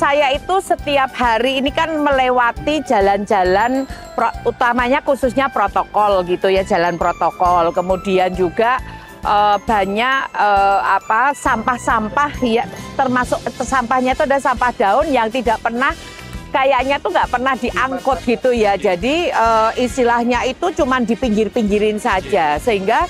saya itu setiap hari ini kan melewati jalan-jalan utamanya khususnya protokol gitu ya, jalan protokol. Kemudian juga banyak sampah-sampah ya, termasuk sampahnya itu ada sampah daun yang tidak pernah kayaknya tuh nggak pernah diangkut gitu ya. Jadi istilahnya itu cuman di pinggir-pinggirin saja, sehingga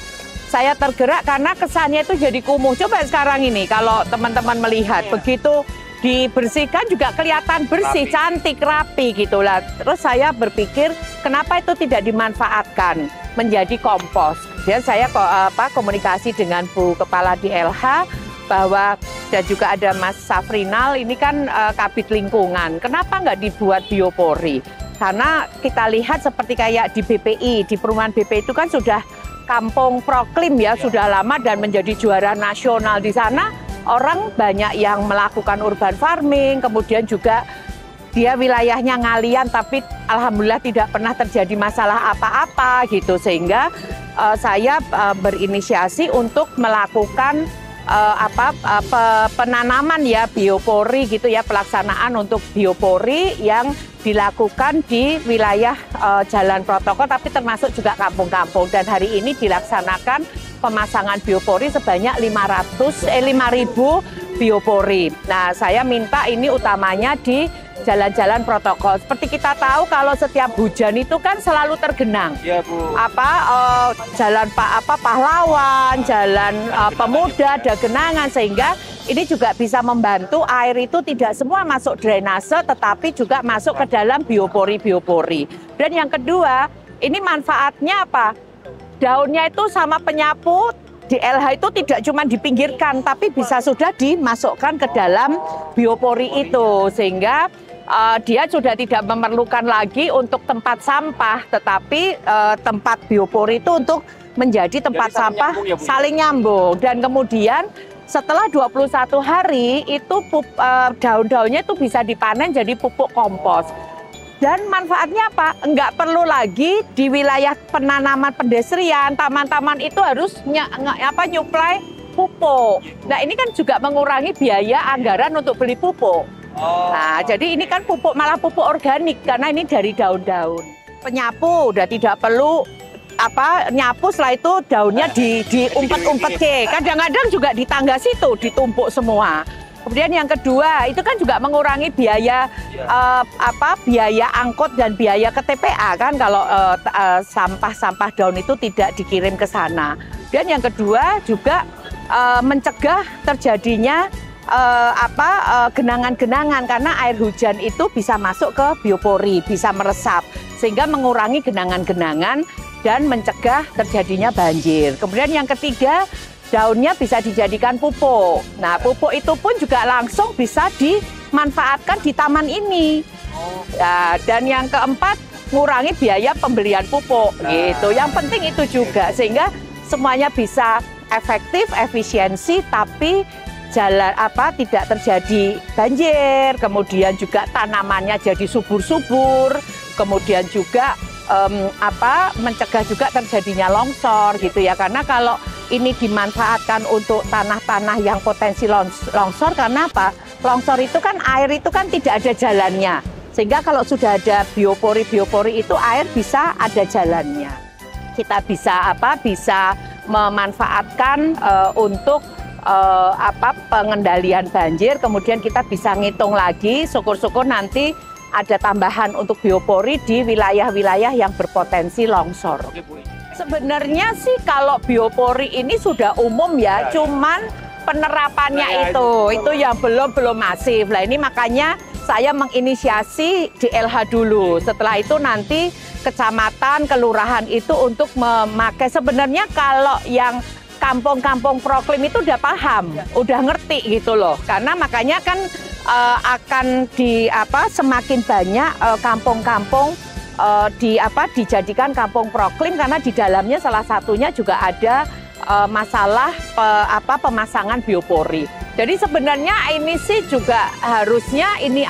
saya tergerak karena kesannya itu jadi kumuh. Coba sekarang ini kalau teman-teman melihat begitu dibersihkan juga kelihatan bersih, cantik, rapi gitulah. Terus saya berpikir kenapa itu tidak dimanfaatkan menjadi kompos. Dan saya komunikasi dengan Bu Kepala di LH bahwa dan juga ada Mas Safrinal ini kan Kabid Lingkungan. Kenapa nggak dibuat biopori? Karena kita lihat seperti kayak di BPI, di perumahan BPI itu kan sudah Kampung Proklim ya, sudah lama dan menjadi juara nasional di sana. Orang banyak yang melakukan urban farming, kemudian juga dia wilayahnya ngalian tapi alhamdulillah tidak pernah terjadi masalah apa-apa gitu. Sehingga saya berinisiasi untuk melakukan penanaman ya biopori gitu ya, pelaksanaan untuk biopori yang dilakukan di wilayah jalan protokol tapi termasuk juga kampung-kampung, dan hari ini dilaksanakan pemasangan biopori sebanyak 5.000 biopori. Nah, saya minta ini utamanya di jalan-jalan protokol. Seperti kita tahu kalau setiap hujan itu kan selalu tergenang. Iya, Bu. Jalan Pahlawan, jalan Pemuda ada genangan, sehingga ini juga bisa membantu air itu tidak semua masuk drainase tetapi juga masuk ke dalam biopori-biopori. Dan yang kedua, ini manfaatnya apa? Daunnya itu sama penyapu di LH itu tidak cuma dipinggirkan tapi bisa sudah dimasukkan ke dalam biopori itu, sehingga dia sudah tidak memerlukan lagi untuk tempat sampah, tetapi tempat biopori itu untuk menjadi tempat sampah saling nyambung. Dan kemudian setelah 21 hari itu daun-daunnya itu bisa dipanen jadi pupuk kompos. Dan manfaatnya apa? Enggak perlu lagi di wilayah penanaman pedestrian, taman-taman itu harus nyuplai pupuk. Nah, ini kan juga mengurangi biaya anggaran untuk beli pupuk. Nah, jadi ini kan pupuk, malah pupuk organik karena ini dari daun-daun. Penyapu udah tidak perlu nyapu, setelah itu daunnya diumpet-umpet ke. Kadang-kadang juga di tangga situ ditumpuk semua. Kemudian yang kedua, itu kan juga mengurangi biaya biaya angkut dan biaya ke TPA kan kalau sampah-sampah daun itu tidak dikirim ke sana. Dan yang kedua juga mencegah terjadinya genangan-genangan karena air hujan itu bisa masuk ke biopori, bisa meresap sehingga mengurangi genangan-genangan dan mencegah terjadinya banjir. Kemudian yang ketiga, daunnya bisa dijadikan pupuk. Nah, pupuk itu pun juga langsung bisa dimanfaatkan di taman ini. Nah, dan yang keempat, mengurangi biaya pembelian pupuk. Gitu. Yang penting itu juga, sehingga semuanya bisa efektif, efisiensi, tapi tidak terjadi banjir. Kemudian juga tanamannya jadi subur-subur. Kemudian juga mencegah juga terjadinya longsor gitu ya. Karena kalau ini dimanfaatkan untuk tanah-tanah yang potensi longsor, karena apa? Longsor itu kan air itu kan tidak ada jalannya. Sehingga kalau sudah ada biopori-biopori itu air bisa ada jalannya. Kita bisa bisa memanfaatkan untuk pengendalian banjir. Kemudian kita bisa ngitung lagi, syukur-syukur nanti ada tambahan untuk biopori di wilayah-wilayah yang berpotensi longsor. Sebenarnya sih kalau biopori ini sudah umum ya, cuman penerapannya itu yang belum masif. Lah ini makanya saya menginisiasi di LH dulu. Setelah itu nanti kecamatan, kelurahan itu untuk memakai. Sebenarnya kalau yang kampung-kampung Proklim itu udah paham, udah ngerti gitu loh. Karena makanya kan akan semakin banyak kampung-kampung dijadikan kampung Proklim, karena di dalamnya salah satunya juga ada masalah pemasangan biopori. Jadi sebenarnya ini sih juga harusnya ini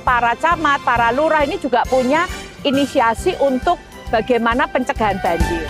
para camat, para lurah ini juga punya inisiasi untuk bagaimana pencegahan banjir.